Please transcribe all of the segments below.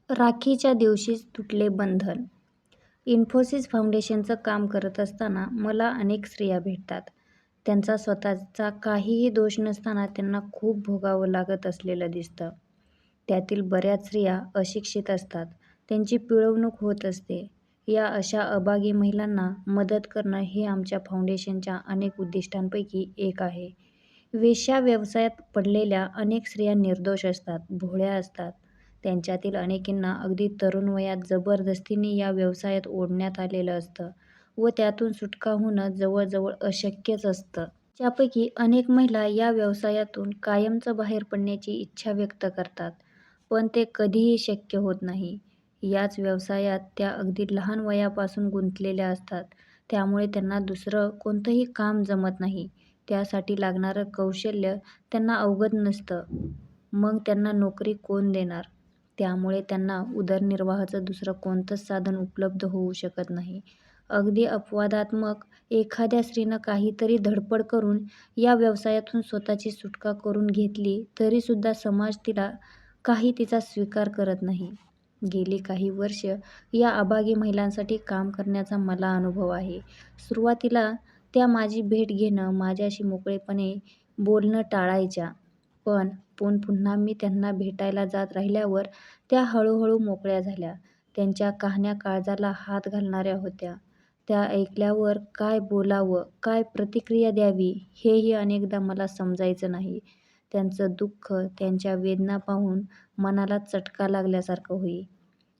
राखीच्या दिवशीच तुटले बंधन. इन्फोसिस फाउंडेशनचं काम करत असताना मला अनेक स्त्रिया भेटतात. त्यांचा स्वतःचा काहीही दोष नसताना त्यांना खूप भोगावं लागत असलेलं दिसतं. त्यातील बऱ्याच स्त्रिया अशिक्षित असतात. त्यांची पिळवणूक होत असते. या अशा अभागी महिलांना मदत करणं हे आमच्या फाउंडेशनच्या अनेक उद्दिष्टांपैकी एक आहे. वेश्या व्यवसायात पडलेल्या अनेक स्त्रिया निर्दोष असतात, भोळ्या असतात. त्यांच्यातील अनेकींना अगदी तरुण वयात जबरदस्तीने या व्यवसायात ओढण्यात आलेलं असतं व त्यातून सुटका होणं जवळजवळ अशक्यच असतं. त्यापैकी अनेक महिला या व्यवसायातून कायमचं बाहेर पडण्याची इच्छा व्यक्त करतात, पण ते कधीही शक्य होत नाही. याच व्यवसायात त्या अगदी लहान वयापासून गुंतलेल्या असतात, त्यामुळे त्यांना दुसरं कोणतंही काम जमत नाही. त्यासाठी लागणारं कौशल्य त्यांना अवगत नसतं. मग त्यांना नोकरी कोण देणार? त्यामुळे त्यांना उदरनिर्वाहाचं दुसरं कोणतंच साधन उपलब्ध होऊ शकत नाही. अगदी अपवादात्मक एखाद्या स्त्रीनं काहीतरी धडपड करून या व्यवसायातून स्वतःची सुटका करून घेतली तरीसुद्धा समाज तिला काही तिचा स्वीकार करत नाही. गेली काही वर्ष या अभागी महिलांसाठी काम करण्याचा मला अनुभव आहे. सुरुवातीला त्या माझी भेट घेणं, माझ्याशी मोकळेपणे बोलणं टाळायच्या. पण पुन्हा मी त्यांना भेटायला जात राहिल्यावर त्या हळूहळू मोकळ्या झाल्या. त्यांच्या कहाण्या काळजाला हात घालणाऱ्या होत्या. त्या ऐकल्यावर काय बोलावं, काय प्रतिक्रिया द्यावी हेही अनेकदा मला समजायचं नाही. त्यांचं दुःख, त्यांच्या वेदना पाहून मनाला चटका लागल्यासारखं होई.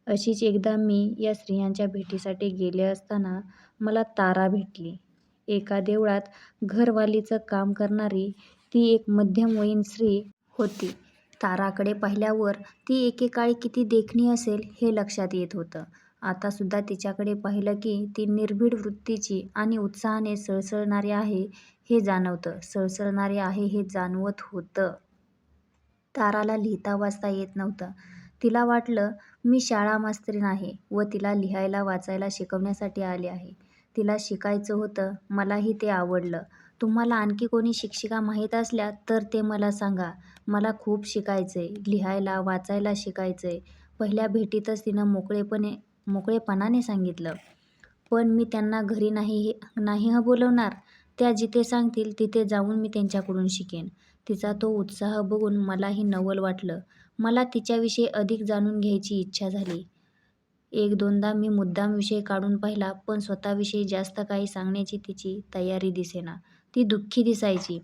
अशीच एकदा मी या स्त्रियांच्या भेटीसाठी गेले असताना मला तारा भेटली. एका देवळात घरवालीचं काम करणारी ती एक मध्यमवयीन स्त्री होती. ताराकडे पाहिल्यावर ती एकेकाळी किती देखणी असेल हे लक्षात येत होतं. आतासुद्धा तिच्याकडे पाहिलं की ती निर्भीड वृत्तीची आणि उत्साहाने सळसळणारी आहे हे जाणवतं. सळसळणारी आहे हे जाणवत होतं. ताराला लिहिता वाचता येत नव्हतं. तिला वाटलं मी शाळा मास्तरीण आहे व तिला लिहायला वाचायला शिकवण्यासाठी आले आहे. तिला शिकायचं होतं. मलाही ते आवडलं. तुम्हाला आणखी कोणी शिक्षिका माहीत असल्या तर ते मला सांगा. मला खूप शिकायचंय. लिहायला वाचायला शिकायचंय. पहिल्या भेटीतच तिनं मोकळेपणाने सांगितलं. पण मी त्यांना घरी नाही बोलवणार. त्या जिथे सांगतील तिथे जाऊन मी त्यांच्याकडून शिकेन. तिचा तो उत्साह बघून मलाही नवल वाटलं. मला तिच्याविषयी अधिक जाणून घ्यायची इच्छा झाली. एक दोनदा मी मुद्दाम विषय काढून पाहिला, पण स्वतःविषयी जास्त काही सांगण्याची तिची तयारी दिसेना. ती दुःखी दिसायची.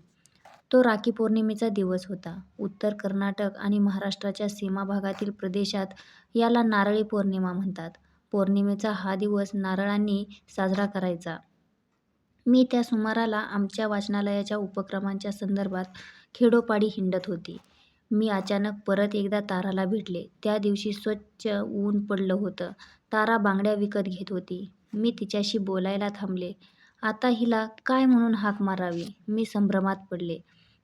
तो राखी पौर्णिमेचा दिवस होता. उत्तर कर्नाटक आणि महाराष्ट्राच्या सीमा भागातील प्रदेशात याला नारळी पौर्णिमा म्हणतात. पौर्णिमेचा हा दिवस नारळांनी साजरा करायचा. मी त्या सुमाराला आमच्या वाचनालयाच्या उपक्रमांच्या संदर्भात खेडोपाडी हिंडत होती. मी अचानक परत एकदा ताराला भेटले. त्या दिवशी स्वच्छ ऊन पडलं होतं. तारा बांगड्या विकत घेत होती. मी तिच्याशी बोलायला थांबले. आता हिला काय म्हणून हाक मारावी? मी संभ्रमात पडले.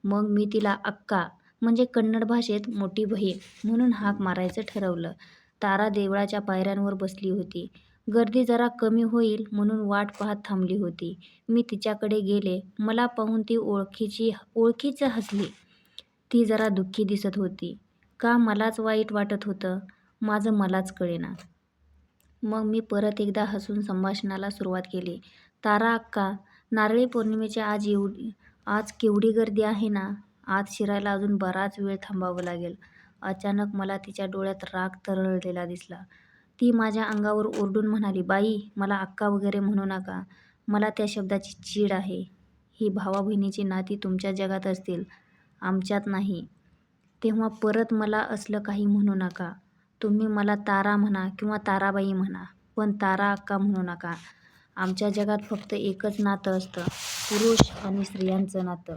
मग मी तिला अक्का म्हणजे कन्नड भाषेत मोठी बहीण म्हणून हाक मारायचं ठरवलं. तारा देवळाच्या पायऱ्यांवर बसली होती. गर्दी जरा कमी होईल म्हणून वाट पाहत थांबली होती. मी तिच्याकडे गेले. मला पाहून ती ओळखीचं हसली. ती जरा दुःखी दिसत होती. का मलाच वाईट वाटत होतं? माझं मलाच कळेना. मग मी परत एकदा हसून संभाषणाला सुरुवात केली. तारा अक्का, नारळी पौर्णिमेची आज केवढी गर्दी आहे ना? आत शिरायला अजून बराच वेळ थांबावं लागेल. अचानक मला तिच्या डोळ्यात राग तरळलेला दिसला. ती माझ्या अंगावर ओरडून म्हणाली, बाई, मला अक्का वगैरे म्हणू नका. मला त्या शब्दाची चीड आहे. ही भावा-बहिणीची नाती तुमच्या जगात असतील, आमच्यात नाही. तेव्हा परत मला असलं काही म्हणू नका. तुम्ही मला तारा म्हणा किंवा ताराबाई म्हणा, पण तारा अक्का म्हणू नका. आमच्या जगात फक्त एकच नातं असतं, पुरुष आणि स्त्रियांचं नातं.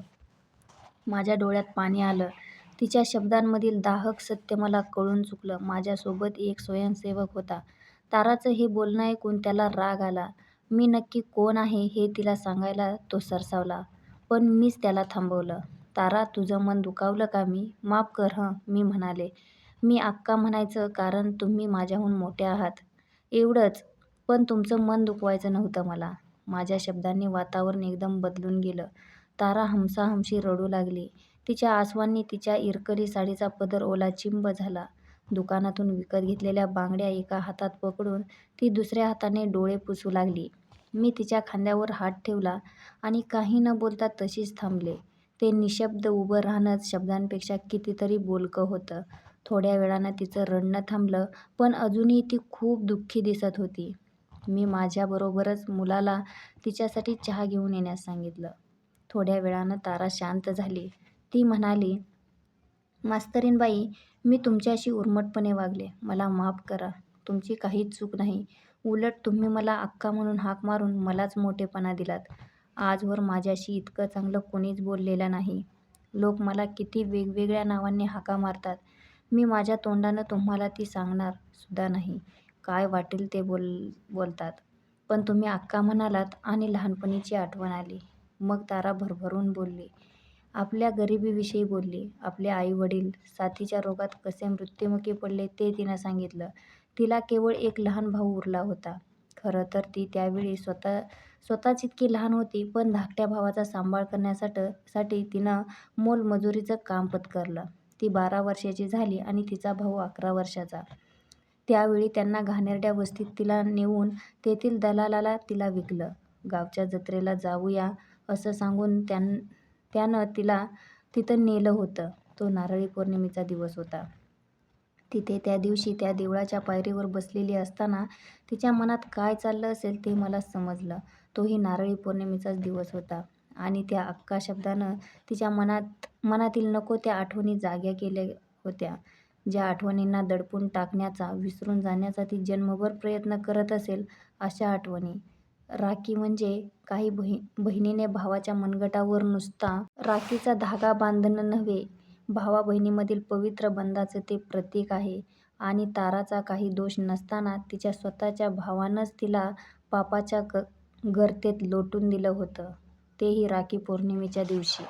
माझ्या डोळ्यात पाणी आलं. तिच्या शब्दांमधील दाहक सत्य मला कळून चुकलं. माझ्यासोबत एक स्वयंसेवक होता. ताराचं हे बोलणं ऐकून त्याला राग आला. मी नक्की कोण आहे हे तिला सांगायला तो सरसावला, पण मीच त्याला थांबवलं. तारा, तुझं मन दुखावलं का मी? माफ कर हं, मी म्हणाले. मी अक्का म्हणायचं कारण तुम्ही माझ्याहून मोठ्या आहात, एवढंच. पण तुमचं मन दुखवायचं नव्हतं मला. माझ्या शब्दांनी वातावरण एकदम बदलून गेलं. तारा हमसाहमशी रडू लागली. तिच्या आसवांनी तिच्या इरकली साडीचा पदर ओलाचिंब झाला. दुकानातून विकत घेतलेल्या बांगड्या एका हातात पकडून ती दुसऱ्या हाताने डोळे पुसू लागली. मी तिच्या खांद्यावर हात ठेवला आणि काही न बोलता तशीच थांबले. ते निशब्द उभं राहणंच शब्दांपेक्षा कितीतरी बोलकं होतं. थोड्या वेळानं तिचं रडणं थांबलं, पण अजूनही ती खूप दुःखी दिसत होती. मी माझ्याबरोबरच मुलाला तिच्यासाठी चहा घेऊन येण्यास सांगितलं. थोड्या वेळानं तारा शांत झाली. ती म्हणाली, मास्तरीणबाई, मी तुमच्याशी उर्मटपणे वागले. मला माफ करा. तुमची काहीच चूक नाही. उलट तुम्ही मला अक्का म्हणून हाक मारून मलाच मोठेपणा दिलात. आजवर माझ्याशी इतकं चांगलं कोणीच बोललेलं नाही. लोक मला किती वेगवेगळ्या नावांनी हाका मारतात. मी माझ्या तोंडानं तुम्हाला ती सांगणार सुद्धा नाही. काय वाटेल ते बोलतात. पण तुम्ही अक्का म्हणालात आणि लहानपणीची आठवण आली. मग तारा भरभरून बोलली. आपल्या गरिबीविषयी बोलली. आपले आई-वडील साथीच्या रोगात कसे मृत्युमुखी पडले ते तिनं सांगितलं. तिला केवळ एक लहान भाऊ उरला होता. खरं तर ती त्यावेळी स्वतःच इतकी लहान होती, पण धाकट्या भावाचा सांभाळ करण्यासाठी तिनं मोलमजुरीचं काम पत्करलं. ती 12 वर्षाची झाली आणि तिचा भाऊ 11 वर्षाचा. त्यावेळी त्यांना घाणेरड्या वस्तीत तिला नेऊन तेथील दलालाला तिला विकलं. गावच्या जत्रेला जाऊया असं सांगून त्यानं तिला तिथं नेलं होतं. तो नारळी पौर्णिमेचा दिवस होता. तिथे त्या दिवशी त्या देवळाच्या पायरीवर बसलेली असताना तिच्या मनात काय चाललं असेल ते मला समजलं. तोही नारळी पौर्णिमेचाच दिवस होता आणि त्या अक्का शब्दानं तिच्या मनातील नको त्या आठवणी जाग्या केल्या होत्या. ज्या आठवणींना दडपून टाकण्याचा, विसरून जाण्याचा ती जन्मभर प्रयत्न करत असेल, अशा आठवणी. राखी म्हणजे काही बहिणीने भावाच्या मनगटावर नुसता राखीचा धागा बांधणं नव्हे, भावा-बहिणीमधील पवित्र बंधाचं ते प्रतीक आहे. आणि ताराचा काही दोष नसताना तिच्या स्वतःच्या भावानंच तिला पापाच्या गर्तेत लोटून दिलं होतं, तेही राखी पौर्णिमेच्या दिवशी.